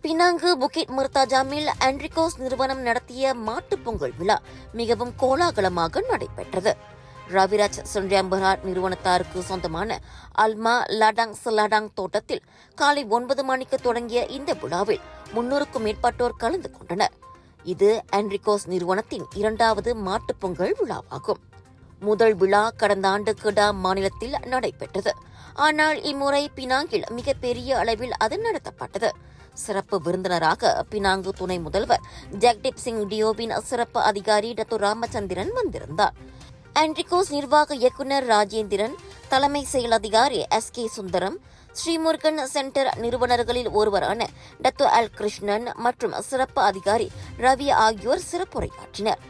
Penang Bukit முர்தாஜாமில் ஆண்ட்ரிகோஸ் நிறுவனம் நடத்திய மாட்டுப் பொங்கல் விழா மிகவும் கோலாகலமாக நடைபெற்றது. ரவிராஜ் சுன்ரியாம்பராட் நிறுவனத்தாருக்கு சொந்தமான அல்மா லடாங் சலாடாங் தோட்டத்தில் காலை 9 மணிக்கு தொடங்கிய இந்த விழாவில் 300க்கும் மேற்பட்டோர் கலந்து கொண்டனர். இது ஆண்ட்ரிகோஸ் நிறுவனத்தின் 2வது மாட்டுப் பொங்கல் விழாவாகும். முதல் விழா கடந்த ஆண்டு கிடா மாநிலத்தில் நடைபெற்றது. ஆனால் இம்முறை பினாங்கில் மிகப்பெரிய அளவில் அது நடத்தப்பட்டது. சிறப்பு விருந்தினராக பினாங்கு துணை முதல்வர் ஜக்தீப் சிங் டியோவின் சிறப்பு அதிகாரி டத்து ராமச்சந்திரன் வந்திருந்தார். ஆண்ட்ரிகோஸ் நிர்வாக இயக்குநர் ராஜேந்திரன், தலைமை செயல் அதிகாரி SK சுந்தரம், ஸ்ரீமுருகன் சென்டர் நிறுவனர்களில் ஒருவரான டத்து அல் கிருஷ்ணன் மற்றும் சிறப்பு அதிகாரி ரவி ஆகியோர் சிறப்புரையாற்றினர்.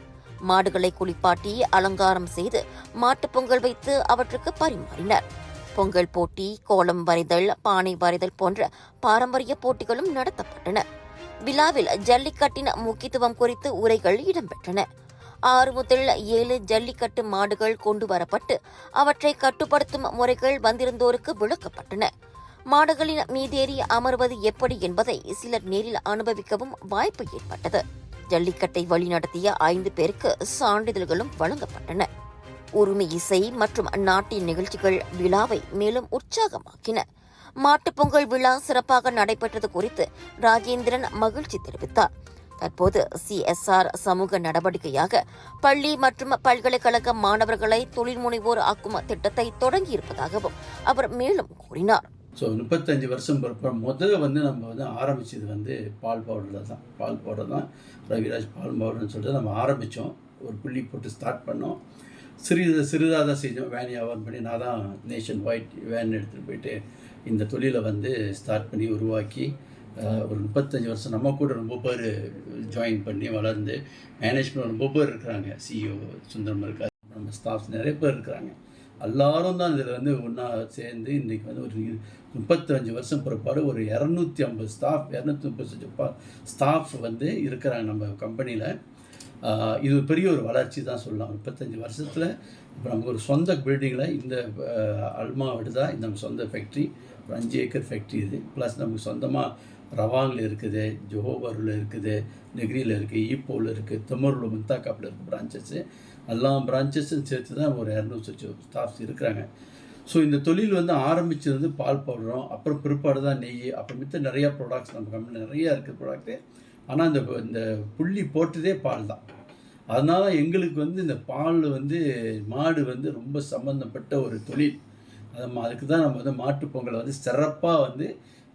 மாடுகளை குளிப்பாட்டி அலங்காரம் செய்து மாட்டுப் பொங்கல் வைத்து அவற்றுக்கு பரிமாறினர். பொங்கல் போட்டி, கோலம் வரைதல், பானை வரைதல் போன்ற பாரம்பரிய போட்டிகளும் நடத்தப்பட்டன. விழாவில் ஜல்லிக்கட்டின் முக்கியத்துவம் குறித்து உரைகள் இடம்பெற்றன. 6 முதல் 7 ஜல்லிக்கட்டு மாடுகள் கொண்டு வரப்பட்டு அவற்றை கட்டுப்படுத்தும் முறைகள் வந்திருந்தோருக்கு விளக்கப்பட்டன. மாடுகளின் மீதேறி அமர்வது எப்படி என்பதை சிலர் நேரில் அனுபவிக்கவும் வாய்ப்பு ஏற்பட்டது. ஜல்லிக்கட்டை வழிநடத்திய 5 பேருக்கு சான்றிதழ்களும் வழங்கப்பட்டன. உரிமை இசை மற்றும் நாட்டிய நிகழ்ச்சிகள் விழாவை மேலும் உற்சாகமாக்கின. மாட்டுப் பொங்கல் விழா சிறப்பாக நடைபெற்றது குறித்து ராஜேந்திரன் மகிழ்ச்சி தெரிவித்தார். தற்போது CSR சமூக நடவடிக்கையாக பள்ளி மற்றும் பல்கலைக்கழக மாணவர்களை தொழில்முனைவோர் ஆக்கும் திட்டத்தை தொடங்கியிருப்பதாகவும் அவர் மேலும் கூறினார். 35 வருஷம் முதல்ல நம்ம ஆரம்பிச்சது பால் பவுடர் தான் ரவிராஜ் பால் பவுடர்னு சொல்லிட்டு நம்ம ஆரம்பித்தோம். ஒரு புள்ளி போட்டு ஸ்டார்ட் பண்ணோம். சிறிதாக தான் செஞ்சோம். வேன் வியாபாரம் பண்ணி நான் தான் நேஷன் வைட் வேன் எடுத்துகிட்டு போயிட்டு இந்த தொழிலை ஸ்டார்ட் பண்ணி உருவாக்கி ஒரு 35 வருஷம் நம்ம கூட ரொம்ப பேர் ஜாயின் பண்ணி வளர்ந்து மேனேஜ்மெண்ட் ரொம்ப பேர் இருக்கிறாங்க. CEO சுந்தரம் இருக்கார், நம்ம ஸ்டாஃப்ஸ் நிறைய பேர் இருக்கிறாங்க. எல்லாரும் தான் இதில் ஒன்றா சேர்ந்து இன்றைக்கி ஒரு 35 வருஷம் பிற்பாடு ஒரு 250 ஸ்டாஃப் 235 ஸ்டாஃப் இருக்கிறாங்க நம்ம கம்பெனியில். இது பெரிய ஒரு வளர்ச்சி தான் சொல்லலாம். 35 வருஷத்தில் இப்போ நமக்கு ஒரு சொந்த பில்டிங்கில் இந்த அல்மாவோடு தான் நம்ம சொந்த ஃபேக்ட்ரி, ஒரு 5 ஏக்கர் ஃபேக்ட்ரி இது. ப்ளஸ் நமக்கு சொந்தமாக ரவாங்கில் இருக்குது, ஜோஹோபரில் இருக்குது, நெகிரியில் இருக்குது, ஈப்போவில் இருக்குது, திமூரில் முந்தாக்காப்பில் இருக்குது பிரான்ச்சஸ்ஸு. எல்லா பிரான்ச்சஸும் சேர்த்து தான் ஒரு 200 ஸ்டாஃப்ஸ் இருக்கிறாங்க. ஸோ இந்த தொழில் ஆரம்பித்தது பால் பவுடரும், அப்புறம் பிற்பாடு தான் நெய், அப்புறம் நிறையா ப்ராடக்ட்ஸ் நம்ம கம்பெனியில் நிறையா இருக்குது ப்ராடக்ட்டு. ஆனால் இந்த புள்ளி போட்டதே பால் தான். அதனால் எங்களுக்கு இந்த பால் மாடு ரொம்ப சம்மந்தப்பட்ட ஒரு தொழில். அதுக்கு தான் நம்ம மாட்டுப் பொங்கலை சிறப்பாக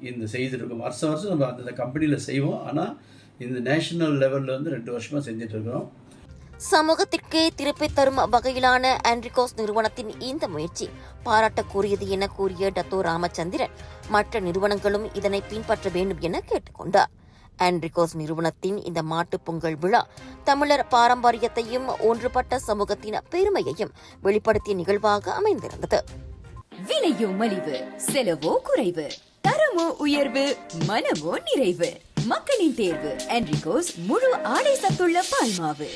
இந்த செய்துருக்கோம். வருஷம் நம்ம அந்த கம்பெனியில் செய்வோம். ஆனால் இந்த நேஷனல் லெவலில் 2 வருஷமாக செஞ்சிட்ருக்கிறோம். சமூகத்திற்கே திருப்பி தரும் வகையிலான ஆண்ட்ரிகோஸ் நிறுவனத்தின் இந்த முயற்சி பாராட்டக்கூடியது என கூறிய டத்தோ ராமச்சந்திரன், மற்ற நிறுவனங்களும் இதனை பின்பற்ற வேண்டும் என கேட்டுக்கொண்டார். ஆண்ட்ரிகோஸ் நிறுவனத்தின் இந்த மாட்டுப் பொங்கல் விழா தமிழர் பாரம்பரியத்தையும் ஒன்றுபட்ட சமூகத்தின் பெருமையையும் வெளிப்படுத்திய நிகழ்வாக அமைந்திருந்தது. விலையோ மலிவு, செலவோ குறைவு, தரமோ உயர்வு, மனமோ நிறைவு. மக்களின் தேர்வு ஆண்ட்ரிகோஸ் முழு ஆடை சத்துள்ள பால் மாவு.